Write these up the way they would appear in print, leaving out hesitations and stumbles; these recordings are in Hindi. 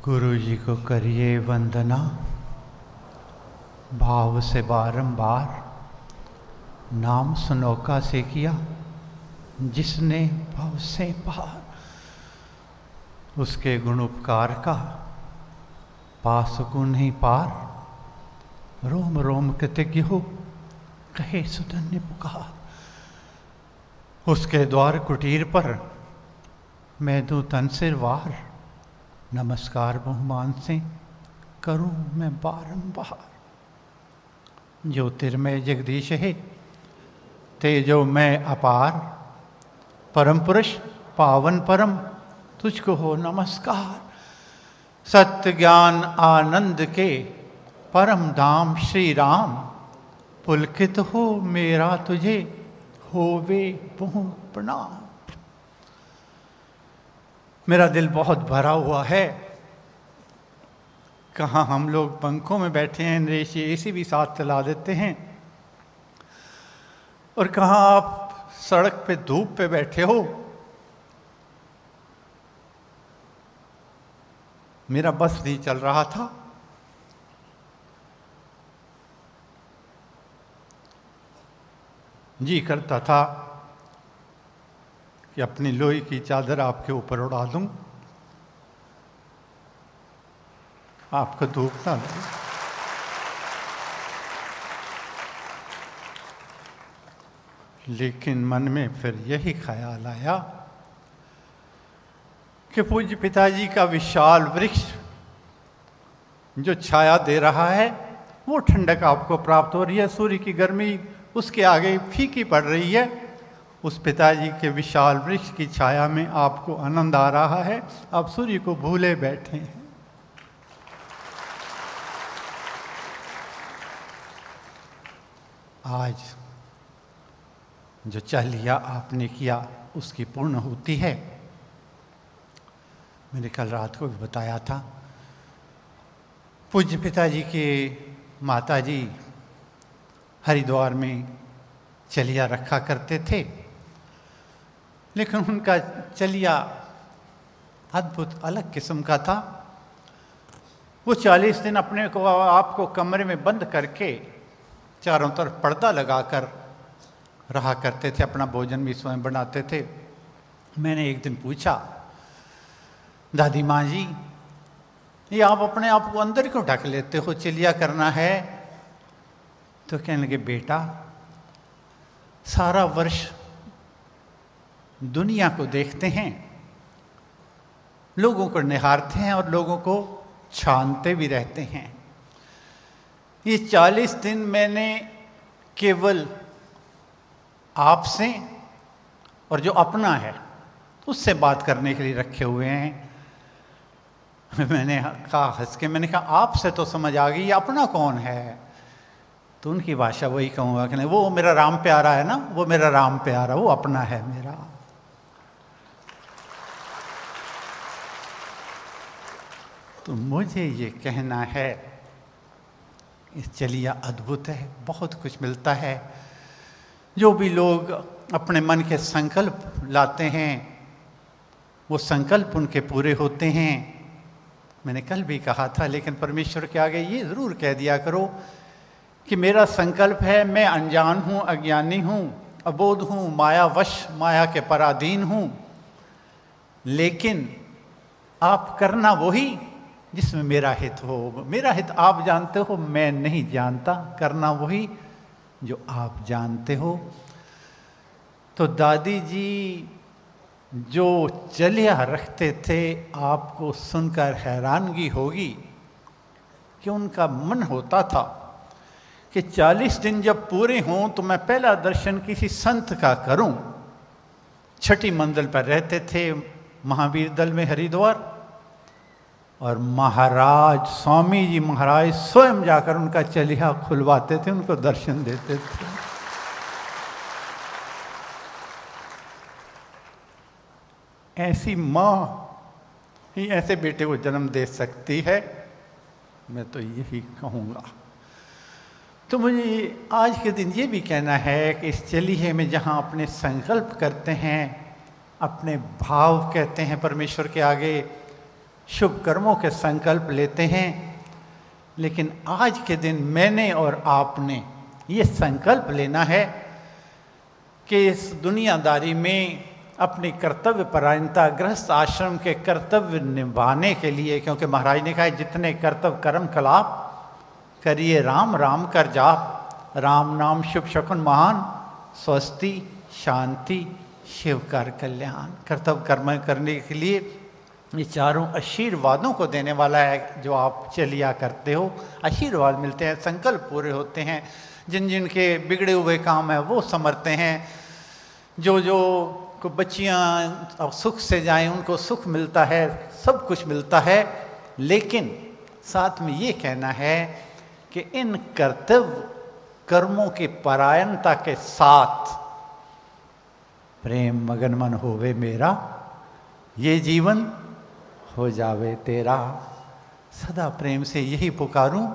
गुरु जी को करिए वंदना, भाव से बारंबार नाम सुनौका से किया जिसने भव से पार। उसके गुण उपकार का पा सकूं नहीं पार, रोम रोम कृतज्ञ हो कहे सुधन्य पुकार। उसके द्वार कुटीर पर मैं दूं तन सिर वार, नमस्कार बहुमान से करूं मैं बारंबार। ज्योतिर्मय जगदीश है तेजो मैं अपार, परम पुरुष पावन परम तुझको हो नमस्कार। सत्य ज्ञान आनंद के परम धाम श्री राम, पुलकित हो मेरा तुझे होवे बहु प्रणाम। मेरा दिल बहुत भरा हुआ है। कहाँ हम लोग पंखों में बैठे हैं, नरेश एसी भी साथ चला देते हैं, और कहाँ आप सड़क पे धूप पे बैठे हो। मेरा बस नहीं चल रहा था। जी करता था कि अपनी लोही की चादर आपके ऊपर उड़ा दूं, आपको धूप ना लगे। लेकिन मन में फिर यही ख्याल आया कि पूज्य पिताजी का विशाल वृक्ष जो छाया दे रहा है, वो ठंडक आपको प्राप्त हो रही है। सूर्य की गर्मी उसके आगे फीकी पड़ रही है। उस पिताजी के विशाल वृक्ष की छाया में आपको आनंद आ रहा है। आप सूर्य को भूले बैठे हैं। आज जो चालिया आपने किया उसकी पूर्ण होती है। मैंने कल रात को भी बताया था, पूज्य पिताजी के माताजी हरिद्वार में चलिया रखा करते थे, लेकिन उनका चलिया अद्भुत अलग किस्म का था। वो 40 दिन अपने को आपको कमरे में बंद करके चारों तरफ पर्दा लगाकर रहा करते थे, अपना भोजन भी स्वयं बनाते थे। मैंने एक दिन पूछा, दादी माँ जी, ये आप अपने आप को अंदर क्यों ढक लेते हो, चलिया करना है? तो कहने लगे, बेटा सारा वर्ष दुनिया को देखते हैं, लोगों को निहारते हैं और लोगों को छानते भी रहते हैं। ये 40 दिन मैंने केवल आपसे और जो अपना है उससे बात करने के लिए रखे हुए हैं। मैंने कहा हंस के, मैंने कहा आपसे तो समझ आ गई, ये अपना कौन है? तो उनकी भाषा वही कहूँगा कि नहीं, वो मेरा राम प्यारा है ना, वो मेरा राम प्यारा, वो अपना है मेरा। तो मुझे ये कहना है, इस चलिया अद्भुत है, बहुत कुछ मिलता है। जो भी लोग अपने मन के संकल्प लाते हैं, वो संकल्प उनके पूरे होते हैं। मैंने कल भी कहा था, लेकिन परमेश्वर के आगे ये ज़रूर कह दिया करो कि मेरा संकल्प है, मैं अनजान हूँ, अज्ञानी हूँ, अबोध हूँ, मायावश, माया के पराधीन हूँ, लेकिन आप करना वही जिसमें मेरा हित हो। मेरा हित आप जानते हो, मैं नहीं जानता। करना वही जो आप जानते हो। तो दादी जी जो चलिया रखते थे, आपको सुनकर हैरानगी होगी कि उनका मन होता था कि 40 दिन जब पूरे हों तो मैं पहला दर्शन किसी संत का करूं। छठी मंजिल पर रहते थे महावीर दल में हरिद्वार, और महाराज स्वामी जी महाराज स्वयं जाकर उनका चलिया खुलवाते थे, उनको दर्शन देते थे। ऐसी माँ ही ऐसे बेटे को जन्म दे सकती है, मैं तो यही कहूँगा। तो मुझे आज के दिन ये भी कहना है कि इस चलिए में जहाँ अपने संकल्प करते हैं, अपने भाव कहते हैं परमेश्वर के आगे, शुभ कर्मों के संकल्प लेते हैं। लेकिन आज के दिन मैंने और आपने ये संकल्प लेना है कि इस दुनियादारी में अपनी कर्तव्य परायणता, गृहस्थ आश्रम के कर्तव्य निभाने के लिए, क्योंकि महाराज ने कहा जितने कर्तव्य कर्म कलाप करिए राम राम कर जाप, राम नाम शुभ शकुन महान, स्वस्ति शांति शिव कर कल्याण। कर्तव्य कर्म करने के लिए ये चारों आशीर्वादों को देने वाला है जो आप चलिया करते हो। आशीर्वाद मिलते हैं, संकल्प पूरे होते हैं, जिन जिन के बिगड़े हुए काम है वो संवरते हैं, जो जो को बच्चियाँ सुख से जाएं उनको सुख मिलता है, सब कुछ मिलता है। लेकिन साथ में ये कहना है कि इन कर्तव्य कर्मों की परायणता के साथ प्रेम मगन मन होवे मेरा, ये जीवन हो जावे तेरा। सदा प्रेम से यही पुकारूं,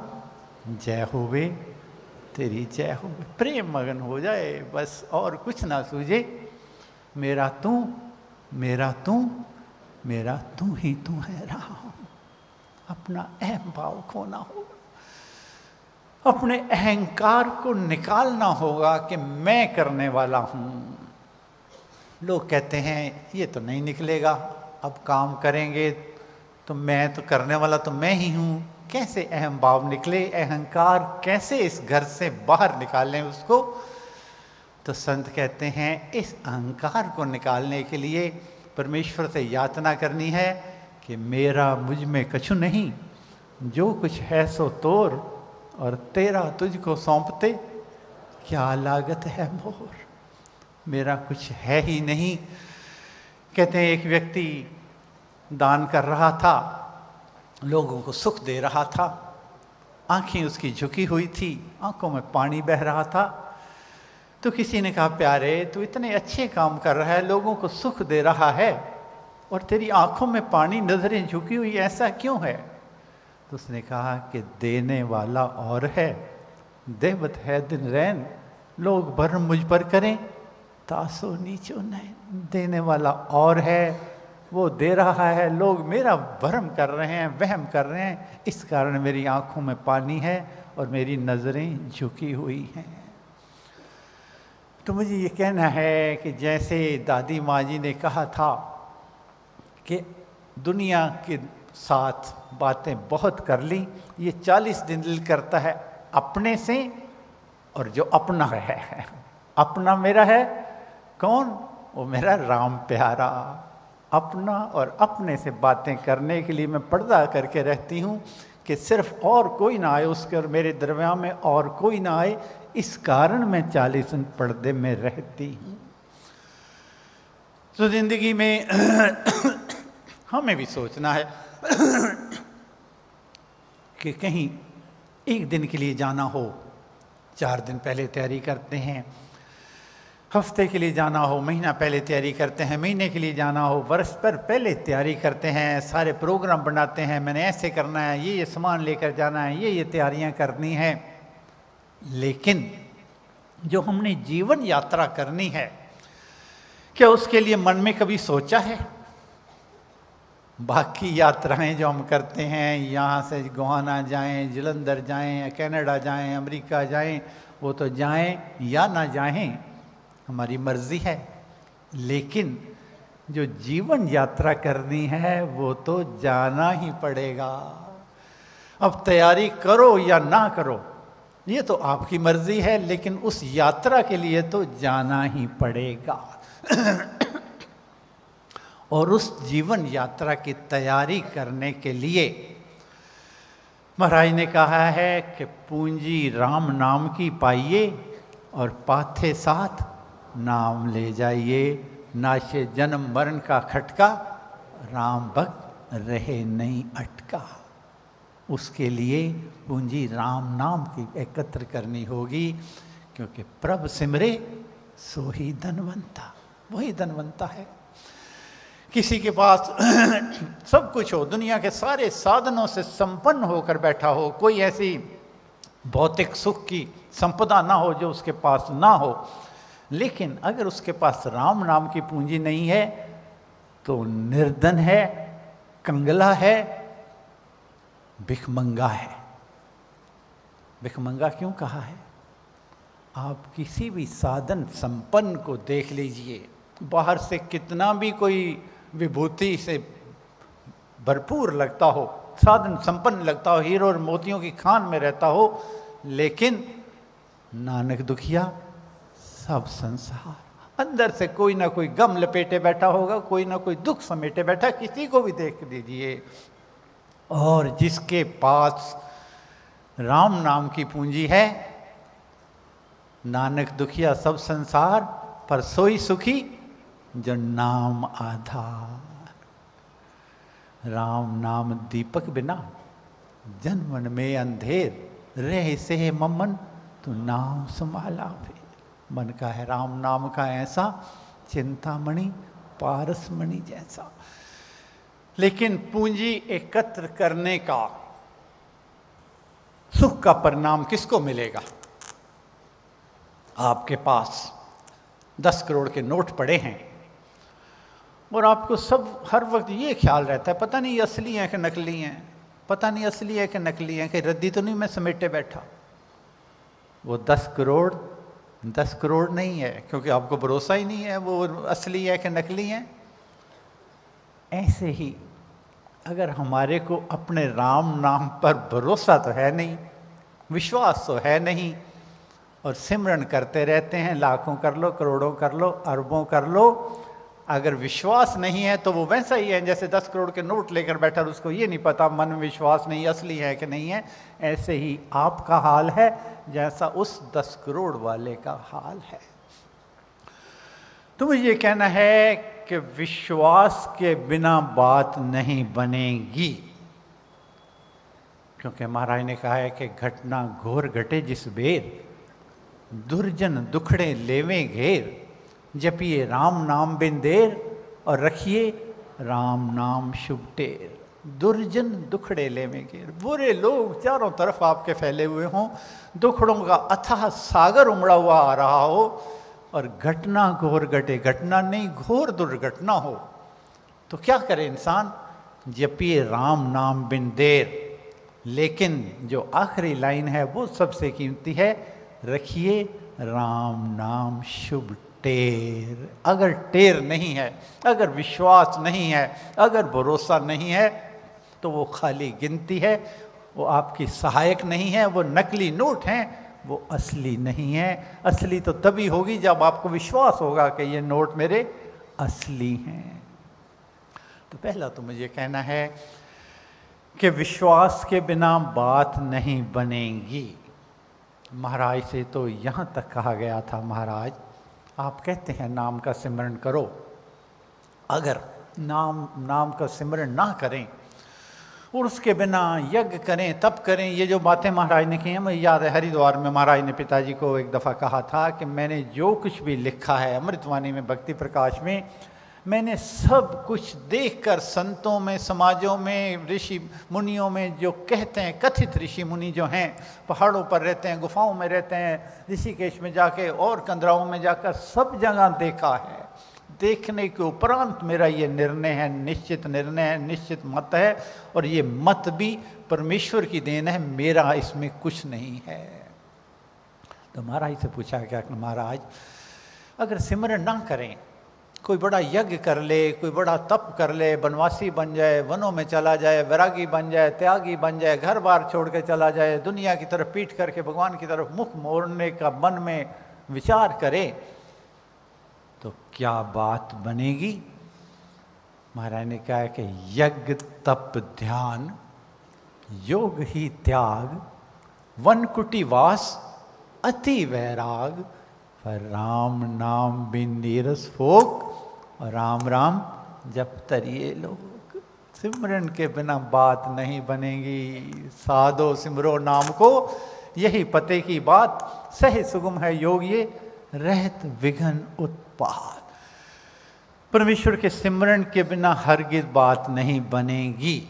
जय होवे तेरी जय होवे। प्रेम मगन हो जाए बस, और कुछ ना सूझे। मेरा तू मेरा तू मेरा तू ही तू है राम। अपना अहम भाव खोना होगा, अपने अहंकार को निकालना होगा कि मैं करने वाला हूं। लोग कहते हैं ये तो नहीं निकलेगा, अब काम करेंगे तो मैं तो करने वाला तो मैं ही हूं। कैसे अहम भाव निकले, अहंकार कैसे इस घर से बाहर निकालें उसको? तो संत कहते हैं इस अहंकार को निकालने के लिए परमेश्वर से याचना करनी है कि मेरा मुझ में कछु नहीं, जो कुछ है सो तोर, और तेरा तुझको सौंपते क्या लागत है मोर। मेरा कुछ है ही नहीं। कहते हैं एक व्यक्ति दान कर रहा था, लोगों को सुख दे रहा था, आंखें उसकी झुकी हुई थी, आंखों में पानी बह रहा था। तो किसी ने कहा प्यारे तू इतने अच्छे काम कर रहा है, लोगों को सुख दे रहा है, और तेरी आंखों में पानी, नजरें झुकी हुई, ऐसा क्यों है? तो उसने कहा कि देने वाला और है, देवत है दिन रैन, लोग भरम मुझ पर करें तासो नीचो नैन। देने वाला और है, वो दे रहा है, लोग मेरा भरम कर रहे हैं, वहम कर रहे हैं, इस कारण मेरी आंखों में पानी है और मेरी नजरें झुकी हुई हैं। तो मुझे ये कहना है कि जैसे दादी माँ जी ने कहा था कि दुनिया के साथ बातें बहुत कर ली, ये 40 दिन दिल करता है अपने से, और जो अपना है, अपना मेरा है कौन? वो मेरा राम प्यारा। अपना और अपने से बातें करने के लिए मैं पर्दा करके रहती हूँ कि सिर्फ और कोई ना आए उसके और मेरे दरमियान में और कोई ना आए, इस कारण मैं 40 दिन पर्दे में रहती हूँ। तो जिंदगी में हमें भी सोचना है कि कहीं एक दिन के लिए जाना हो, 4 दिन पहले तैयारी करते हैं, हफ्ते के लिए जाना हो महीना पहले तैयारी करते हैं, महीने के लिए जाना हो वर्ष पर पहले तैयारी करते हैं, सारे प्रोग्राम बनाते हैं, मैंने ऐसे करना है, ये सामान लेकर जाना है, ये तैयारियां करनी है। लेकिन जो हमने जीवन यात्रा करनी है, क्या उसके लिए मन में कभी सोचा है? बाकी यात्राएं जो हम करते हैं, यहाँ से गोवाना जाएं, जलंधर जाएं, कनाडा जाएं, अमेरिका जाएं, वो तो जाएं या ना जाएं हमारी मर्जी है। लेकिन जो जीवन यात्रा करनी है वो तो जाना ही पड़ेगा। अब तैयारी करो या ना करो ये तो आपकी मर्जी है, लेकिन उस यात्रा के लिए तो जाना ही पड़ेगा। और उस जीवन यात्रा की तैयारी करने के लिए महाराज ने कहा है कि पूंजी राम नाम की पाइए और पाथे साथ नाम ले जाइए, नाशे जन्म मरण का खटका, राम भक्त रहे नहीं अटका। उसके लिए पूंजी राम नाम की एकत्र करनी होगी, क्योंकि प्रभ सिमरे सो ही धनवंता, वही धनवंता है। किसी के पास सब कुछ हो, दुनिया के सारे साधनों से संपन्न होकर बैठा हो, कोई ऐसी भौतिक सुख की संपदा ना हो जो उसके पास ना हो, लेकिन अगर उसके पास राम नाम की पूंजी नहीं है तो निर्धन है, कंगला है, भिखमंगा है। भिखमंगा क्यों कहा है? आप किसी भी साधन संपन्न को देख लीजिए, बाहर से कितना भी कोई विभूति से भरपूर लगता हो, साधन संपन्न लगता हो, हीरो और मोतियों की खान में रहता हो, लेकिन नानक दुखिया सब संसार, अंदर से कोई ना कोई गम लपेटे बैठा होगा, कोई ना कोई दुख समेटे बैठा, किसी को भी देख लीजिए। और जिसके पास राम नाम की पूंजी है, नानक दुखिया सब संसार, पर सोई सुखी जो नाम आधार। राम नाम दीपक बिना जन्मन में अंधेर, रहे से ममन तो नाम संभाला फिर। मन का है राम नाम का ऐसा, चिंतामणि पारसमणि जैसा। लेकिन पूंजी एकत्र करने का सुख का परिणाम किसको मिलेगा? आपके पास 10 करोड़ के नोट पड़े हैं और आपको सब हर वक्त ये ख्याल रहता है, पता नहीं ये असली हैं कि नकली हैं, पता नहीं असली है कि नकली हैं, कि रद्दी तो नहीं मैं समेटे बैठा। वो 10 करोड़ नहीं है, क्योंकि आपको भरोसा ही नहीं है वो असली है कि नकली है। ऐसे ही अगर हमारे को अपने राम नाम पर भरोसा तो है नहीं, विश्वास तो है नहीं, और सिमरन करते रहते हैं, लाखों कर लो, करोड़ों कर लो, अरबों कर लो, अगर विश्वास नहीं है तो वो वैसा ही है जैसे 10 करोड़ के नोट लेकर बैठा, उसको ये नहीं पता, मन में विश्वास नहीं असली है कि नहीं है। ऐसे ही आपका हाल है जैसा उस 10 करोड़ वाले का हाल है। तो मुझे ये कहना है कि विश्वास के बिना बात नहीं बनेगी, क्योंकि महाराज ने कहा है कि घटना घोर घटे जिस बेर, दुर्जन दुखड़े लेवे घेर, जपिए राम नाम बिन देर, और रखिए राम नाम शुभ टेर। दुर्जन दुखड़े लेवे घेर, बुरे लोग चारों तरफ आपके फैले हुए हों, दुखड़ों का अथाह सागर उमड़ा हुआ आ रहा हो, और घटना घोर घटे, घटना नहीं घोर दुर्घटना हो, तो क्या करे इंसान? जपिए राम नाम बिन देर। लेकिन जो आखिरी लाइन है वो सबसे कीमती है, रखिए राम नाम शुभ टेर। अगर टेर नहीं है, अगर विश्वास नहीं है, अगर भरोसा नहीं है, तो वो खाली गिनती है, वो आपकी सहायक नहीं है, वो नकली नोट हैं, वो असली नहीं है। असली तो तभी होगी जब आपको विश्वास होगा कि ये नोट मेरे असली हैं। तो पहला तो मुझे कहना है कि विश्वास के बिना बात नहीं बनेगी। महाराज से तो यहाँ तक कहा गया था, महाराज आप कहते हैं नाम का सिमरन करो, अगर नाम का सिमरन ना करें और उसके बिना यज्ञ करें, तप करें, ये जो बातें महाराज ने की हैं, मुझे याद है हरिद्वार में महाराज ने पिताजी को एक दफ़ा कहा था कि मैंने जो कुछ भी लिखा है अमृतवाणी में, भक्ति प्रकाश में, मैंने सब कुछ देखकर संतों में, समाजों में, ऋषि मुनियों में जो कहते हैं, कथित ऋषि मुनि जो हैं, पहाड़ों पर रहते हैं, गुफाओं में रहते हैं, ऋषिकेश में जाके और कंदराओं में जाकर सब जगह देखा है। देखने के उपरांत मेरा ये निर्णय है, निश्चित निर्णय है, निश्चित मत है, और ये मत भी परमेश्वर की देन है, मेरा इसमें कुछ नहीं है। तो महाराज से पूछा क्या, महाराज अगर सिमरन ना करें, कोई बड़ा यज्ञ कर ले, कोई बड़ा तप कर ले, वनवासी बन जाए, वनों में चला जाए, वैरागी बन जाए, त्यागी बन जाए, घर बार छोड़ के चला जाए, दुनिया की तरफ पीठ करके भगवान की तरफ मुख मोड़ने का मन में विचार करे, तो क्या बात बनेगी? महाराज ने कहा कि यज्ञ तप ध्यान योग ही त्याग, वन कुटी वास अति वैराग, पर राम नाम बिन नीरस फोक, और राम राम जप तरिए लोग। सिमरन के बिना बात नहीं बनेगी। साधो सिमरो नाम को, यही पते की बात, सही सुगम है योग ये, रहत विघन उत्पात। परमेश्वर के सिमरन के बिना हरगिज बात नहीं बनेगी,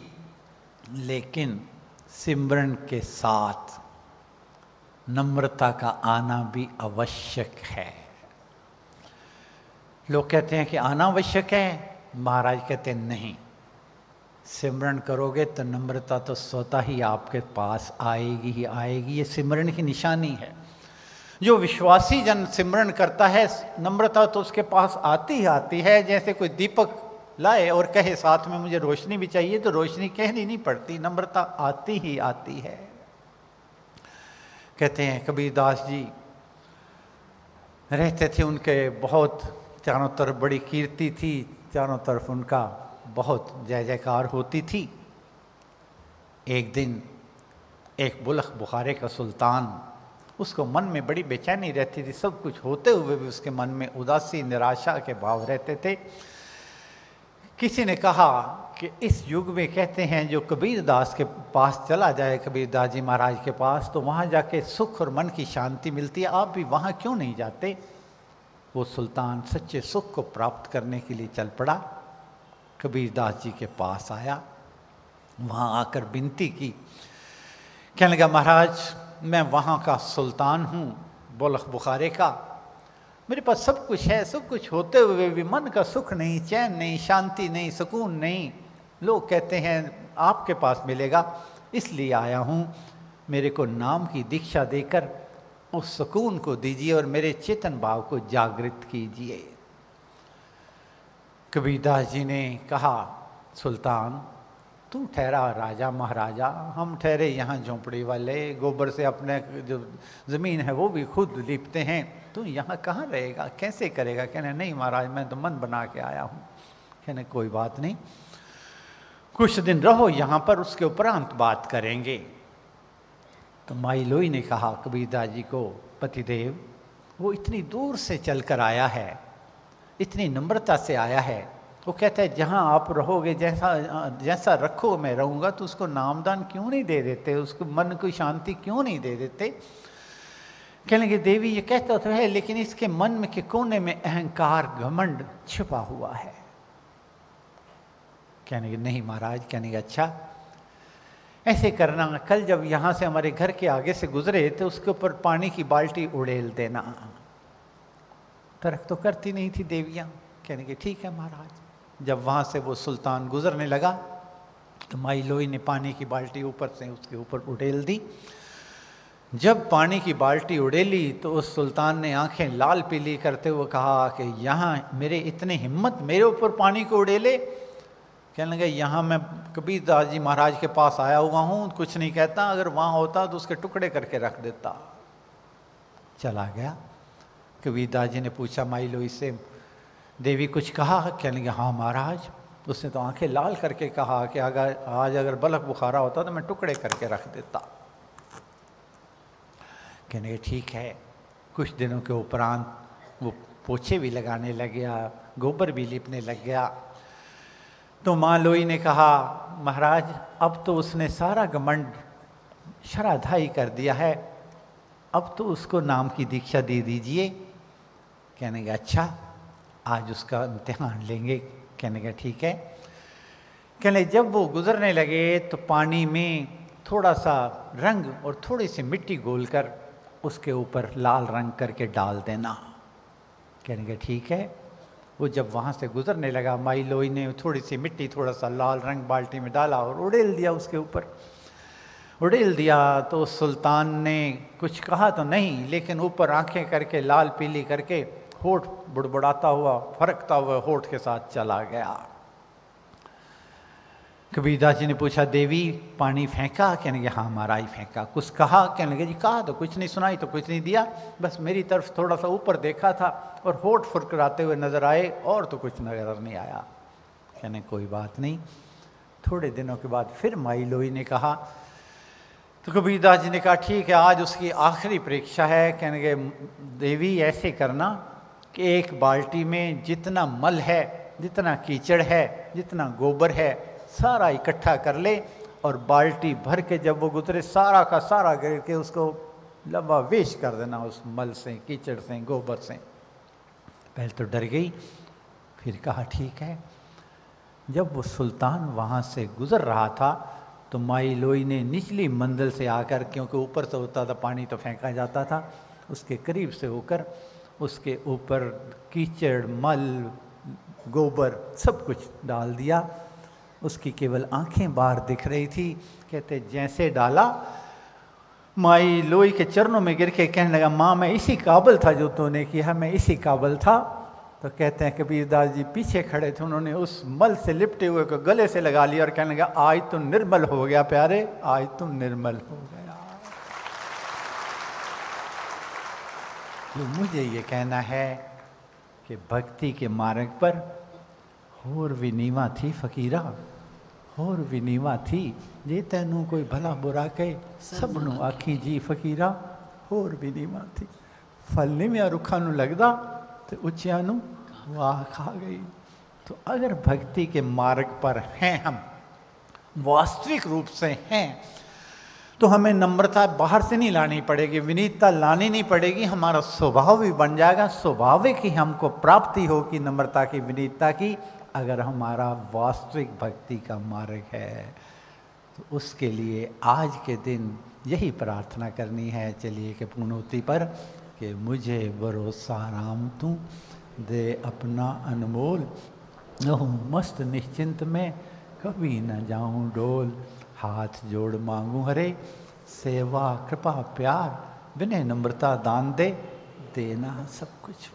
लेकिन सिमरन के साथ नम्रता का आना भी आवश्यक है। लोग कहते हैं कि आना आवश्यक है, महाराज कहते हैं नहीं, सिमरन करोगे तो नम्रता तो स्वतः ही आपके पास आएगी ही आएगी। ये सिमरन की निशानी है। जो विश्वासी जन सिमरन करता है, नम्रता तो उसके पास आती ही आती है। जैसे कोई दीपक लाए और कहे साथ में मुझे रोशनी भी चाहिए, तो रोशनी कहनी नहीं पड़ती, नम्रता आती ही आती है। कहते हैं कबीरदास जी रहते थे, उनके बहुत चारों तरफ बड़ी कीर्ति थी, चारों तरफ उनका बहुत जय जयकार होती थी। एक दिन एक बुलख बुखारे का सुल्तान, उसको मन में बड़ी बेचैनी रहती थी, सब कुछ होते हुए भी उसके मन में उदासी निराशा के भाव रहते थे। किसी ने कहा कि इस युग में कहते हैं जो कबीरदास के पास चला जाए, कबीरदास जी महाराज के पास, तो वहाँ जाके सुख और मन की शांति मिलती है, आप भी वहाँ क्यों नहीं जाते। वो सुल्तान सच्चे सुख को प्राप्त करने के लिए चल पड़ा, कबीरदास जी के पास आया, वहाँ आकर विनती की। कहने लगा महाराज मैं वहाँ का सुल्तान हूँ बुलख बुखारे का, मेरे पास सब कुछ है, सब कुछ होते हुए भी मन का सुख नहीं, चैन नहीं, शांति नहीं, सुकून नहीं। लोग कहते हैं आपके पास मिलेगा, इसलिए आया हूँ, मेरे को नाम की दीक्षा देकर उस सुकून को दीजिए और मेरे चेतन भाव को जागृत कीजिए। कबीरदास जी ने कहा सुल्तान तू ठहरा राजा महाराजा, हम ठहरे यहाँ झोंपड़ी वाले, गोबर से अपने जो ज़मीन है वो भी खुद लीपते हैं, तू यहाँ कहाँ रहेगा, कैसे करेगा। कहने नहीं महाराज मैं तो मन बना के आया हूँ। कहने कोई बात नहीं, कुछ दिन रहो यहाँ पर, उसके उपरांत बात करेंगे। तो माई लोई ने कहा कबीरदास जी को, पतिदेव वो इतनी दूर से चल कर आया है, इतनी नम्रता से आया है, वो कहता है जहाँ आप रहोगे, जैसा रखो मैं रहूँगा, तो उसको नामदान क्यों नहीं दे देते, उसको मन को शांति क्यों नहीं दे देते। कहने लगे देवी ये कहता तो है, लेकिन इसके मन में के कोने में अहंकार घमंड छिपा हुआ है। कहने लगे नहीं महाराज। कहने लगे अच्छा ऐसे करना, कल जब यहाँ से हमारे घर के आगे से गुजरे तो उसके ऊपर पानी की बाल्टी उड़ेल देना। तर्क तो करती नहीं थी देवियाँ। कहने लगे ठीक है महाराज। जब वहाँ से वो सुल्तान गुजरने लगा तो माई लोई ने पानी की बाल्टी ऊपर से उसके ऊपर उड़ेल दी। जब पानी की बाल्टी उड़ेली तो उस सुल्तान ने आंखें लाल पीली करते हुए कहा कि यहाँ मेरे इतने हिम्मत, मेरे ऊपर पानी को उड़ेले। कहने लगे यहाँ मैं कबीरदास जी महाराज के पास आया हुआ हूँ, कुछ नहीं कहता, अगर वहाँ होता तो उसके टुकड़े करके रख देता। चला गया। कबीरदास जी ने पूछा माई लोई से देवी कुछ कहा। कहने लगे हाँ महाराज। उसने तो आंखें लाल करके कहा कि अगर बलख बुखारा होता तो मैं टुकड़े करके रख देता। कहने लगे ठीक है। कुछ दिनों के उपरांत वो पोछे भी लगाने लग गया, गोबर भी लिपने लग गया। तो माँ लोई ने कहा महाराज अब तो उसने सारा घमंड शराधाई कर दिया है, अब तो उसको नाम की दीक्षा दे दीजिए। कहने लगे अच्छा आज उसका इम्तिहान लेंगे। कहने का ठीक है। कहने जब वो गुजरने लगे तो पानी में थोड़ा सा रंग और थोड़ी सी मिट्टी घोलकर उसके ऊपर लाल रंग करके डाल देना। कहने का ठीक है। वो जब वहाँ से गुजरने लगा, माई लोई ने थोड़ी सी मिट्टी थोड़ा सा लाल रंग बाल्टी में डाला और उड़ेल दिया उसके ऊपर। उड़ेल दिया तो सुल्तान ने कुछ कहा तो नहीं, लेकिन ऊपर आंखें करके लाल पीली करके होठ बुड़बुड़ाता हुआ, फरकता हुआ होठ के साथ चला गया। कबीरदास जी ने पूछा देवी पानी फेंका। कहने लगे हाँ महाराज फेंका। कुछ कहा। कहने लगे जी कहा तो कुछ नहीं, सुनाई तो कुछ नहीं दिया, बस मेरी तरफ थोड़ा सा ऊपर देखा था और होठ फुरकराते हुए नजर आए, और तो कुछ नजर नहीं आया। कहने कोई बात नहीं। थोड़े दिनों के बाद फिर माई लोई ने कहा। तो कबीरदास जी ने कहा ठीक है आज उसकी आखिरी परीक्षा है। कहने लगे देवी ऐसे करना कि एक बाल्टी में जितना मल है, जितना कीचड़ है, जितना गोबर है, सारा इकट्ठा कर ले और बाल्टी भर के जब वो गुजरे सारा का सारा गिर के उसको लंबा वेश कर देना उस मल से, कीचड़ से, गोबर से। पहले तो डर गई, फिर कहा ठीक है। जब वो सुल्तान वहाँ से गुजर रहा था तो माई लोई ने निचली मंजिल से आकर, क्योंकि ऊपर से होता था पानी तो फेंका जाता था, उसके करीब से होकर उसके ऊपर कीचड़, मल, गोबर सब कुछ डाल दिया उसकी केवल आंखें बाहर दिख रही थी। कहते जैसे डाला, माई लोई के चरणों में गिर के कहने लगा, माँ मैं इसी काबिल था जो तूने किया, मैं इसी काबिल था। तो कहते हैं कबीरदास जी पीछे खड़े थे, उन्होंने उस मल से लिपटे हुए को गले से लगा लिया और कहने लगा, आज तुम निर्मल हो गया प्यारे, आज तुम निर्मल हो गया। तो मुझे ये कहना है कि भक्ति के मार्ग पर होर भी नीवा थी फकीरा, होर भी नीवा थी, जे तैनू कोई भला बुरा कहे सबनू आखी जी फकीरा, होर भी नीवा थी। फल नीविया रुखा नू लगदा तो उच्चिया नू वाह खा गई। तो अगर भक्ति के मार्ग पर हैं हम, वास्तविक रूप से हैं, तो हमें नम्रता बाहर से नहीं लानी पड़ेगी, विनीतता लानी नहीं पड़ेगी, हमारा स्वभाव भी बन जाएगा। स्वाभाविक ही हमको प्राप्ति होगी नम्रता की, विनीतता की, अगर हमारा वास्तविक भक्ति का मार्ग है। तो उसके लिए आज के दिन यही प्रार्थना करनी है। चलिए कि पूर्णोति पर कि मुझे भरोसा राम तू दे अपना अनमोल, रहूं मस्त निश्चिंत में कभी न जाऊं डोल। हाथ जोड़ मांगू हरे सेवा कृपा प्यार, विनय नम्रता दान दे, देना सब कुछ।